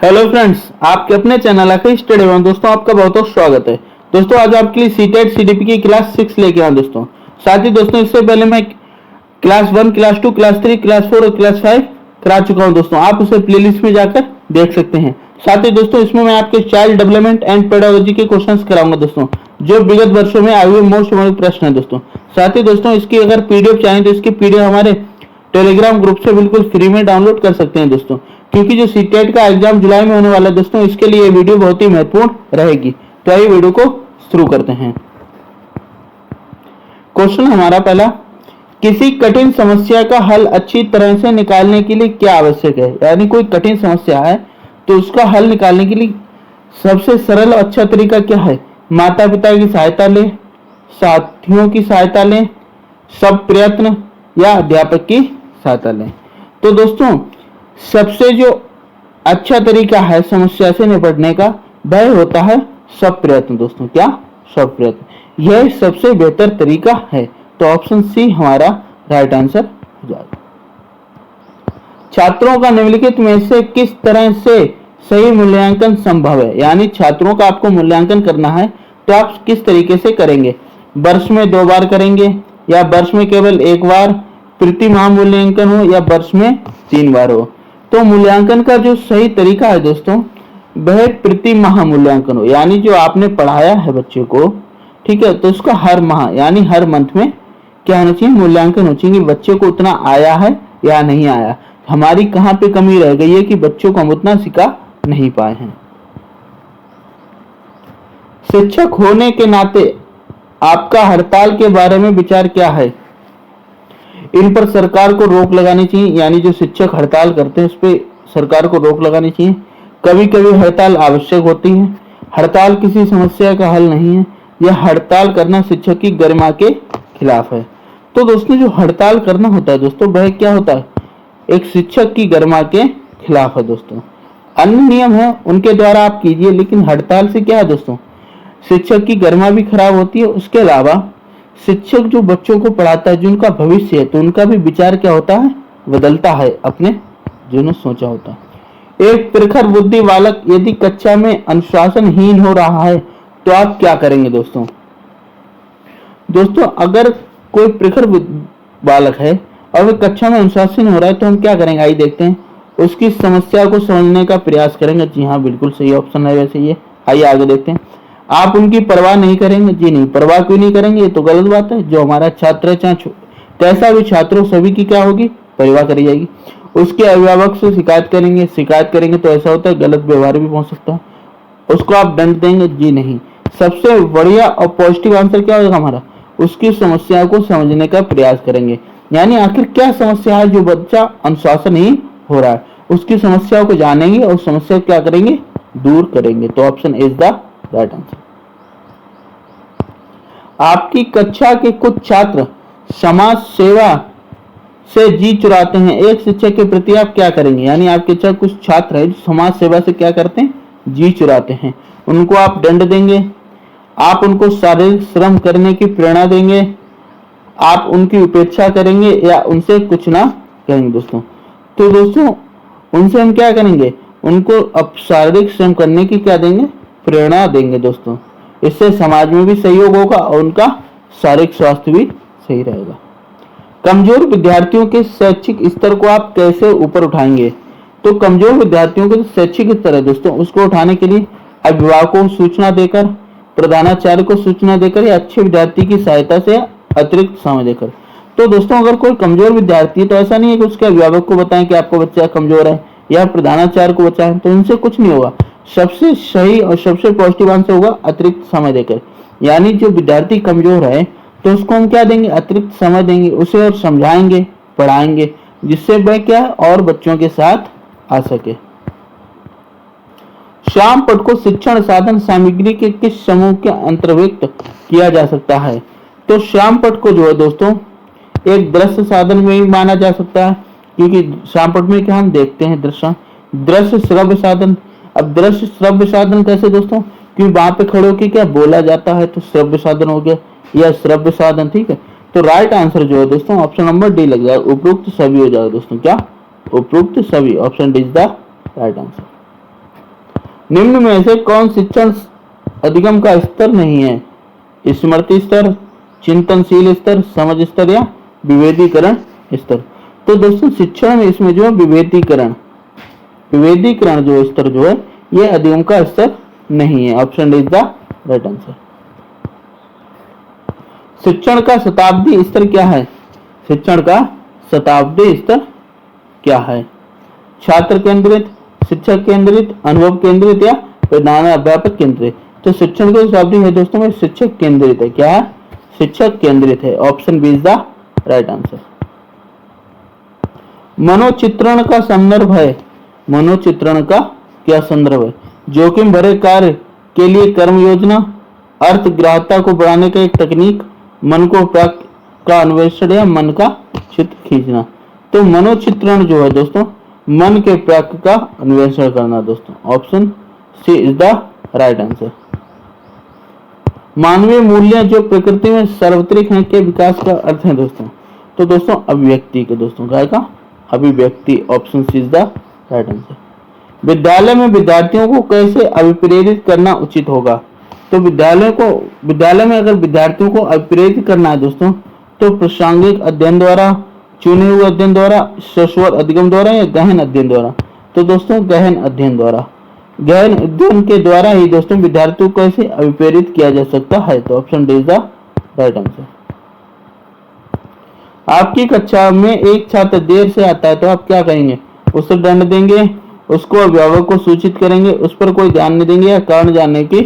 Hello friends, आपके अपने channel आखिर स्टडी में दोस्तों आपका बहुत बहुत स्वागत है। दोस्तों आज आपके लिए सीटेट सीडीपी की क्लास 6 लेके आया दोस्तों। साथ ही दोस्तों इससे पहले मैं क्लास 1, क्लास 2, क्लास 3, क्लास 4 और क्लास 5 करा चुका हूं दोस्तों। आप उसे प्लेलिस्ट में जाकर देख सकते हैं। साथ ही दोस्तों इसमें मैं आपके चाइल्ड डेवलपमेंट एंड पेडागोजी के क्वेश्चंस कराऊंगा दोस्तों, जो विगत वर्षों में आए हुए मोस्ट इम्पोर्टेंट प्रश्न है दोस्तों। साथ ही दोस्तों इसकी अगर पीडीएफ चाहिए तो इसकी पीडीएफ हमारे टेलीग्राम ग्रुप से बिल्कुल फ्री में डाउनलोड कर सकते हैं दोस्तों, क्योंकि जो सीटेट का एग्जाम जुलाई में होने वाला है दोस्तों, इसके लिए ये वीडियो बहुत ही महत्वपूर्ण रहेगी। तो आइए वीडियो को शुरू करते हैं। क्वेश्चन हमारा पहला, किसी कठिन समस्या का हल अच्छी तरह से निकालने के लिए क्या आवश्यक है। यानी कोई कठिन समस्या है तो उसका हल निकालने के लिए सबसे सरल और अच्छा तरीका क्या है। माता पिता की सहायता लें, साथियों की सहायता लें, सब प्रयत्न या अध्यापक की सहायता लें। तो दोस्तों सबसे जो अच्छा तरीका है समस्या से निपटने का वह होता है सब प्रयत्न दोस्तों। क्या? सब प्रयत्न, यह सबसे बेहतर तरीका है। तो ऑप्शन सी हमारा राइट आंसर हो जाएगा। छात्रों का निम्नलिखित में से किस तरह से सही मूल्यांकन संभव है। यानी छात्रों का आपको मूल्यांकन करना है तो आप किस तरीके से करेंगे। वर्ष में 2 बार करेंगे, या वर्ष में केवल 1 बार, प्रति माह मूल्यांकन हो, या वर्ष में 3 बार हो। तो मूल्यांकन का जो सही तरीका है दोस्तों वह प्रति माह मूल्यांकन हो। यानी जो आपने पढ़ाया है बच्चे को, ठीक है, तो उसका हर माह यानी हर मंथ में क्या होना चाहिए, मूल्यांकन होना चाहिए कि बच्चे को उतना आया है या नहीं आया, हमारी कहाँ पे कमी रह गई है कि बच्चों को हम उतना सिखा नहीं पाए हैं। शिक्षक होने के नाते आपका हड़ताल के बारे में विचार क्या है। इन पर सरकार को रोक लगानी चाहिए। यानी जो शिक्षक हड़ताल करते हैं उस पर सरकार को रोक लगानी चाहिए। कभी कभी हड़ताल आवश्यक होती है। हड़ताल किसी समस्या का हल नहीं है। यह हड़ताल करना शिक्षक की गरिमा के खिलाफ है। तो दोस्तों जो हड़ताल करना होता है दोस्तों वह क्या होता है, एक शिक्षक की गरिमा के खिलाफ है दोस्तों। अन्य नियम है उनके द्वारा आप कीजिए, लेकिन हड़ताल से क्या है दोस्तों, शिक्षक की गरिमा भी खराब होती है। उसके अलावा शिक्षक जो बच्चों को पढ़ाता है, जो उनका भविष्य है, तो उनका भी विचार क्या होता है, बदलता है अपने जो उन्होंने सोचा होता है। एक प्रखर बुद्धि बालक यदि कक्षा में अनुशासनहीन हो रहा है तो आप क्या करेंगे दोस्तों। दोस्तों अगर कोई प्रखर बालक है और वह कक्षा में अनुशासन हो रहा है तो हम क्या करेंगे, आइए देखते हैं। उसकी समस्या को समझने का प्रयास करेंगे। जी हाँ, बिल्कुल सही ऑप्शन है वैसे ये। आइए आगे देखते हैं। आप उनकी परवाह नहीं करेंगे। जी नहीं, परवाह क्यों नहीं करेंगे, ये तो गलत बात है। जो हमारा छात्र है, चाहे कैसा भी छात्र हो, सभी की क्या होगी, परवाह करी जाएगी। उसके अभिभावक से शिकायत करेंगे। शिकायत करेंगे तो ऐसा होता है गलत व्यवहार भी पहुंच सकता है। उसको आप दंड देंगे। जी नहीं, सबसे बढ़िया और पॉजिटिव आंसर क्या होगा हमारा, उसकी समस्या को समझने का प्रयास करेंगे। यानी आखिर क्या समस्या है जो बच्चा अनुशासन ही हो रहा है, उसकी समस्याओं को जानेंगे और समस्या क्या करेंगे, दूर करेंगे। तो option is the right answer. आपकी कक्षा के कुछ छात्र समाज सेवा से जी चुराते हैं। एक शिक्षक के प्रति आप क्या करेंगे। यानी आपके कक्षा कुछ छात्र है जो समाज सेवा से क्या करते हैं, जी चुराते हैं। उनको आप दंड देंगे, आप उनको शारीरिक श्रम करने की प्रेरणा देंगे, आप उनकी उपेक्षा करेंगे, या उनसे कुछ ना करेंगे दोस्तों। तो दोस्तों उनसे हम क्या करेंगे, उनको अब शारीरिक श्रम करने की क्या देंगे, प्रेरणा देंगे दोस्तों। इससे समाज में भी सहयोग होगा और उनका शारीरिक स्वास्थ्य भी सही रहेगा। कमजोर विद्यार्थियों के शैक्षिक स्तर को आप कैसे ऊपर उठाएंगे। तो कमजोर विद्यार्थियों के शैक्षिक स्तर है दोस्तों, उसको उठाने के लिए अभिभावकों को सूचना देकर, प्रधानाचार्य को सूचना देकर, या अच्छे विद्यार्थी की सहायता से अतिरिक्त समय देकर। तो दोस्तों अगर कोई कमजोर विद्यार्थी है तो ऐसा नहीं है कि उसके अभिभावक को बताएं कि आपका बच्चा कमजोर है, या प्रधानाचार्य को बताएं, तो उनसे कुछ नहीं होगा। सबसे सही और सबसे पॉजिटिव आंसर होगा अतिरिक्त समय देकर। यानी जो विद्यार्थी कमजोर है तो उसको हम क्या देंगे, अतिरिक्त समय देंगे, उसे और समझाएंगे, पढ़ाएंगे, जिससे वह क्या और बच्चों के साथ आ सके। श्याम पट को शिक्षण साधन सामग्री के किस समूह के अंतर्भुक्त किया जा सकता है। तो श्याम पट को जो है दोस्तों एक दृश्य साधन में भी माना जा सकता है, क्योंकि श्याम पट में क्या हम देखते हैं, दृश्य श्रव्य साधन। अब दृश्य श्रव्य साधन कैसे दोस्तों, क्योंकि वहां पे खड़े होकर क्या बोला जाता है, तो श्रव्य साधन हो गया या श्रव्य साधन। ठीक है, तो राइट आंसर जो है दोस्तों ऑप्शन नंबर डी लग जाएगा, उपरोक्त सभी हो जाएगा दोस्तों। क्या? उपरोक्त सभी, option D is the right answer. निम्न में से कौन शिक्षण अधिगम का स्तर नहीं है? स्मृति स्तर, चिंतनशील स्तर, समझ स्तर या विभेदीकरण स्तर। तो दोस्तों शिक्षण में इसमें जो है विभेदीकरण जो स्तर जो है ये अधिगम का स्तर नहीं है। Option is the right answer. शिक्षण का शताब्दी स्तर क्या है? शिक्षण का शताब्दी स्तर क्या है? छात्र केंद्रित, शिक्षक केंद्रित, अनुभव केंद्रित या प्रधान अध्यापक केंद्रित? तो शिक्षण की शताब्दी है दोस्तों में शिक्षक केंद्रित है। क्या है? शिक्षक केंद्रित है। Option B is the right answer. मनोचित्रण का संदर्भ है। मनोचित्रण का क्या संदर्भ है? जोखिम भरे कार्य के लिए कर्म योजना, अर्थ ग्राह्यता को बढ़ाने का एक तकनीक, मन को प्राप्त का अन्वेषण या मन का चित्र खींचना। तो मनोचित्रण जो है दोस्तों मन के प्राप्त का अन्वेषण करना दोस्तों। Option C is the right answer. मानवीय मूल्य जो प्रकृति में सार्वत्रिक हैं के विकास का अर्थ है दोस्तों। तो दोस्तों अभिव्यक्ति के दोस्तों काय का अभिव्यक्ति। Option C is the right answer. विद्यालय में विद्यार्थियों को कैसे अभिप्रेरित करना उचित होगा? तो विद्यालय में अगर विद्यार्थियों को अभिप्रेरित करना है दोस्तों तो प्रासंगिक अध्ययन द्वारा, चुने हुए अध्ययन द्वारा, शाश्वत अधिगम द्वारा या गहन अध्ययन द्वारा? तो दोस्तों गहन अध्ययन द्वारा। गहन अध्ययन के द्वारा ही दोस्तों विद्यार्थियों को कैसे अभिप्रेरित किया जा सकता है? तो option D is the right answer. आपकी कक्षा में एक छात्र देर से आता है तो आप क्या करेंगे? उसे दंड देंगे, उसको अभिभावक को सूचित करेंगे, उस पर कोई ध्यान नहीं देंगे या कारण जानने की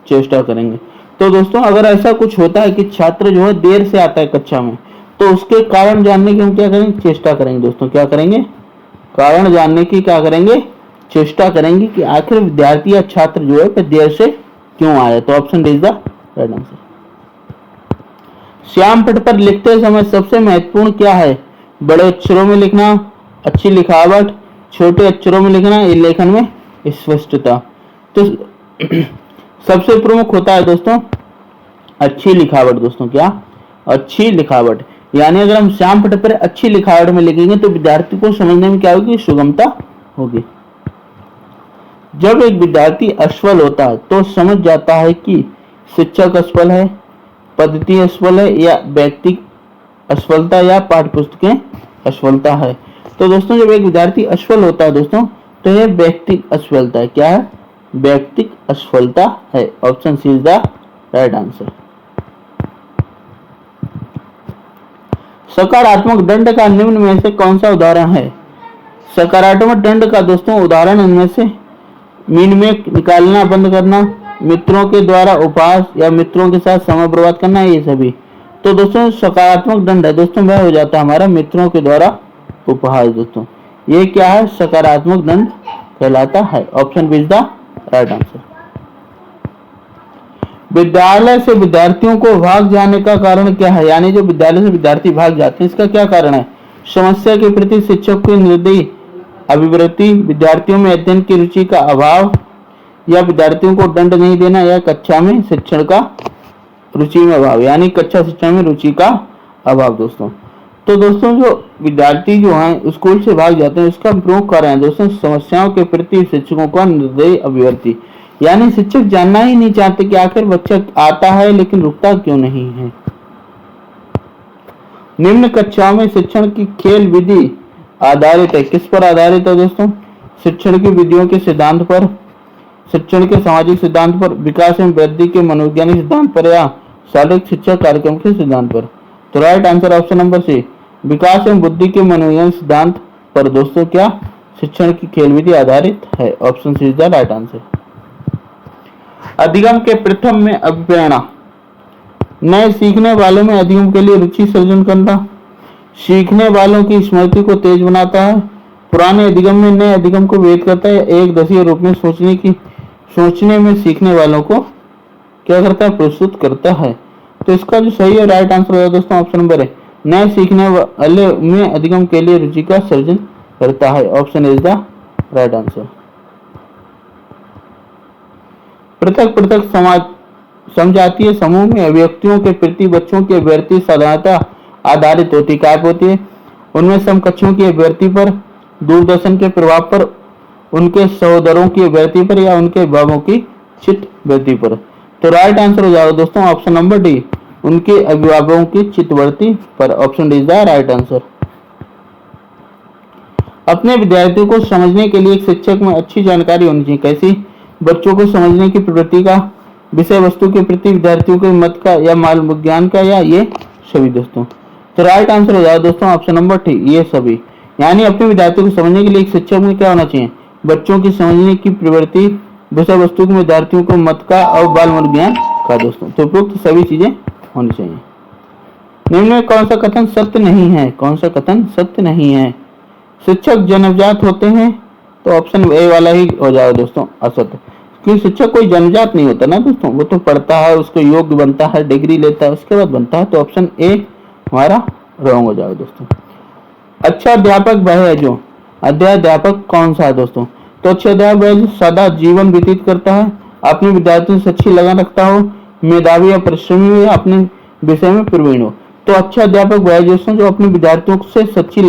चेष्टा करेंगे? तो दोस्तों अगर ऐसा कुछ होता है कि छात्र जो है देर से आता है कक्षा में तो उसके कारण जानने की हम क्या करेंगे? चेष्टा करेंगे दोस्तों। क्या करेंगे? कारण जानने की क्या करेंगे? चेष्टा करेंगे कि आखिर विद्यार्थी या छात्र जो है देर से क्यों आया। तो option D is the right answer. Shyam पट पर लिखते समय सबसे महत्वपूर्ण क्या है? बड़े अक्षरों में लिखना, अच्छी लिखावट, छोटे अक्षरों में लिखना, या लेखन में स्पष्टता? तो सबसे प्रमुख होता है दोस्तों अच्छी लिखावट दोस्तों। क्या? अच्छी लिखावट। यानी अगर हम श्याम पट पर अच्छी लिखावट में लिखेंगे तो विद्यार्थी को समझने में क्या होगी? सुगमता होगी। जब एक विद्यार्थी असफल होता है तो समझ जाता है कि शिक्षक असफल है, पद्धति असफल है या व्यक्तिगत असफलता या पाठ्यपुस्तकें असफलता है? तो दोस्तों जब एक विद्यार्थी असफल होता है दोस्तों तो यह व्यक्तिगत असफलता है। क्या है? व्यक्तिगत असफलता है। Option C is the right answer. सकारात्मक दंड का निम्न में से कौन सा उदाहरण है? सकारात्मक दंड का दोस्तों उदाहरण इनमें से मीन में निकालना बंद करना, मित्रों के द्वारा उपहास या मित्रों के साथ समय बर्बाद करना, ये सभी। तो दोस्तों सकारात्मक दंड है दोस्तों वह हो जाता है हमारा मित्रों के द्वारा उपहास दोस्तों। ये क्या है? सकारात्मक दंड कहलाता है। Option B is the right answer. विद्यालय से विद्यार्थियों को भाग जाने का कारण क्या है? यानी जो विद्यालय से विद्यार्थी भाग जाते हैं इसका क्या कारण है? समस्या के प्रति शिक्षक की निर्दयी अभिवृत्ति, विद्यार्थियों में अध्ययन की रुचि का अभाव, या विद्यार्थियों को दंड नहीं देना, या कक्षा में शिक्षण का रुचि में अभाव। यानी कक्षा शिक्षण में रुचि का अभाव दोस्तों। तो दोस्तों जो विद्यार्थी जो हैं स्कूल से भाग जाते हैं इसका प्रमुख कारण है दोस्तों समस्याओं के प्रति शिक्षकों का निर्दयी अभिवृत्ति। यानी शिक्षक जानना ही नहीं चाहते कि आखिर बच्चा आता है लेकिन रुकता क्यों नहीं है। निम्न कक्षाओं में शिक्षण की खेल विधि आधारित है। किस पर आधारित है दोस्तों? शिक्षण की विधियों के सिद्धांत पर, शिक्षण के सामाजिक सिद्धांत पर, विकास एवं वृद्धि के मनोवैज्ञानिक सिद्धांत पर, या शारीरिक शिक्षा कार्यक्रम के सिद्धांत पर? तो right answer option number C, विकास एवं बुद्धि के मनोवैज्ञानिक सिद्धांत पर दोस्तों क्या शिक्षण की खेल विधि आधारित है। Option C is the right answer. अधिगम के प्रथम में अभिप्रेरणा नए सीखने वालों में अधिगम के लिए रुचि सर्जन करना, सीखने वालों की स्मृति को तेज बनाता है, पुराने अधिगम में नए अधिगम को वेद करता है, एक दशीय रूप में सोचने में सीखने वालों को क्या करता है? प्रस्तुत करता है। तो इसका जो सही और राइट आंसर होगा दोस्तों ऑप्शन नंबर है, नए सीखने वाले में अधिगम के लिए रुचि का सर्जन करता है। Option is the right answer. पृथक पृथक समाज समझातीय समूह में अभिव्यक्तियों के प्रति बच्चों की अभिव्यक्ति साधारणतः आधारित होती है। उनमें समकक्षों की अभिव्यक्ति पर, दूरदर्शन के प्रभाव पर, उनके सहोदरों की वृत्ति पर या उनके अभिभावकों की चित्त वृत्ति पर। तो राइट आंसर हो जाएगा दोस्तों ऑप्शन नंबर डी, उनके अभिभावकों की चित्तवृत्ति पर। Option D is the right answer. अपने विद्यार्थियों को समझने के लिए एक शिक्षक में अच्छी जानकारी होनी चाहिए। कैसी? बच्चों को समझने की प्रवृत्ति का, विषय वस्तु के प्रति विद्यार्थियों के मत का, या मानव विज्ञान का, या ये सभी दोस्तों। तो राइट आंसर हो जाएगा दोस्तों ऑप्शन नंबर डी, ये सभी। यानी अपने विद्यार्थियों को समझने के लिए एक शिक्षक में क्या होना चाहिए? बच्चों की समझने की प्रवृत्ति, विषय वस्तु के विद्यार्थियों को मत का और बाल मनोविज्ञान का दोस्तों। तो उपयुक्त सभी चीजें होनी चाहिए। निम्न में कौन सा कथन सत्य नहीं है? कौन सा कथन सत्य नहीं है? शिक्षक जन्मजात होते हैं, तो ऑप्शन ए वाला ही हो जाएगा दोस्तों असत्य। क्योंकि शिक्षक कोई जन्मजात नहीं होता ना दोस्तों, वो तो पढ़ता है, उसको योग्य बनता है, डिग्री लेता है, उसके बाद बनता है। तो ऑप्शन ए हमारा रॉन्ग हो जाएगा दोस्तों। अच्छा अध्यापक वह है जो, अध्यापक कौन सा है दोस्तों? तो अच्छा अध्यापक वह जो सदा जीवन व्यतीत करता है, अपने विद्यार्थियों से अच्छी लगन रखता हो, मेधावी या परिश्रमी हो, या अपने विषय में प्रवीण हो। तो अच्छा अध्यापक वह दोस्तों जो अपने विद्यार्थियों से सच्ची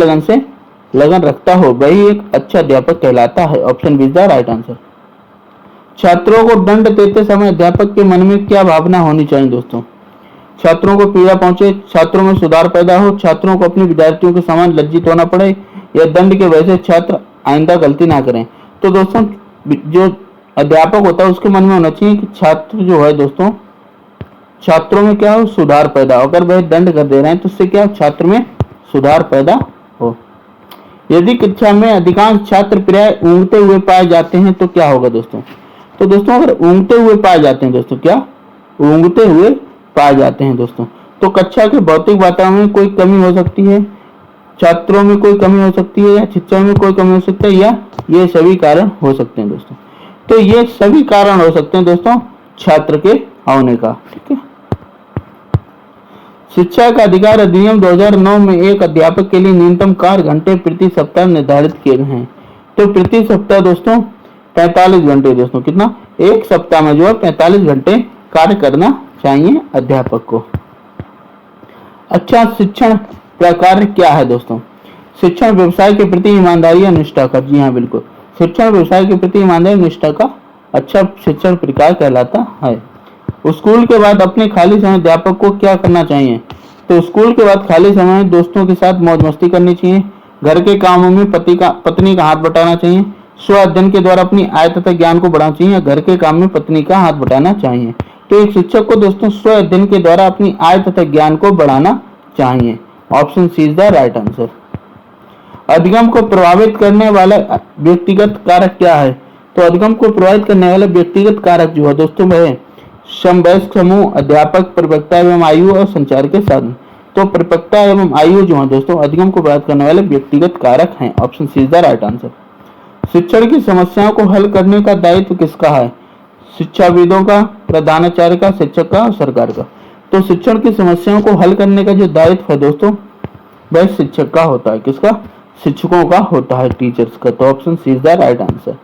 लगन रखता हो, वही एक अच्छा अध्यापक कहलाता है। Option B is the right answer. छात्रों को दंड देते समय अध्यापक के मन में क्या भावना होनी चाहिए दोस्तों? छात्रों को पीड़ा पहुंचे, छात्रों में सुधार पैदा हो, छात्रों को अपने विद्यार्थियों के समान लज्जित होना पड़े, या दंड के वजह से छात्र आइंदा गलती ना करें। तो दोस्तों जो अध्यापक होता है उसके मन में होना चाहिए कि छात्र जो है दोस्तों, छात्रों में क्या हो? सुधार पैदा हो। अगर वह दंड कर दे रहे हैं तो उससे क्या छात्र में सुधार पैदा हो। यदि कक्षा में अधिकांश छात्र प्राय ऊँघते हुए पाए जाते हैं तो क्या होगा दोस्तों? तो दोस्तों अगर ऊँघते हुए पाए जाते हैं दोस्तों, क्या ऊँघते हुए पाए जाते हैं दोस्तों, तो कक्षा के भौतिक वातावरण में कोई कमी हो सकती है, छात्रों में कोई कमी हो सकती है, या शिक्षा में कोई कमी हो सकती है, या ये सभी कारण हो सकते हैं दोस्तों। तो ये सभी कारण हो सकते हैं दोस्तों छात्र के होने का। ठीक है। शिक्षा का अधिकार अधिनियम 2009 में एक अध्यापक के लिए न्यूनतम 4 घंटे प्रति सप्ताह निर्धारित किए गए हैं। तो प्रति सप्ताह दोस्तों 45 घंटे दोस्तों, कितना? एक सप्ताह में जो है 45 घंटे कार्य करना चाहिए अध्यापक को। अच्छा शिक्षण प्रकार क्या है दोस्तों? शिक्षण व्यवसाय के प्रति ईमानदारी या निष्ठा का। जी हाँ बिल्कुल, शिक्षण व्यवसाय के प्रति ईमानदारी निष्ठा का अच्छा शिक्षण प्रकार कहलाता है। स्कूल के बाद अपने खाली समय अध्यापक को क्या करना चाहिए? तो स्कूल के बाद खाली समय में दोस्तों के साथ मौज मस्ती करनी चाहिए, घर के कामों में पत्नी का हाथ बटाना चाहिए, स्व अध्ययन के द्वारा अपनी आय तथा ज्ञान को बढ़ाना चाहिए, घर के काम में पत्नी का हाथ बटाना चाहिए। तो एक शिक्षक को दोस्तों स्व अध्ययन के द्वारा अपनी आय तथा ज्ञान को बढ़ाना चाहिए। Option C is the right answer. अधिगम को प्रभावित करने वाला व्यक्तिगत कारक क्या है? तो अधिगम को प्रभावित करने वाला व्यक्तिगत कारक जो है दोस्तों वह समवयस्क समूह, अध्यापक, परिपक्वता एवं आयु और संचार के साधन। तो परिपक्वता एवं आयु जो है दोस्तों अधिगम को प्रभावित करने वाले व्यक्तिगत कारक हैं। Option C is the right answer. शिक्षण की समस्याओं को हल करने का दायित्व किसका है? शिक्षाविदों का, प्रधानाचार्य का, शिक्षक का और सरकार का। तो शिक्षण की समस्याओं को हल करने का जो दायित्व है दोस्तों वह शिक्षक का होता है। किसका? शिक्षकों का होता है, टीचर्स का। तो option C is the right answer.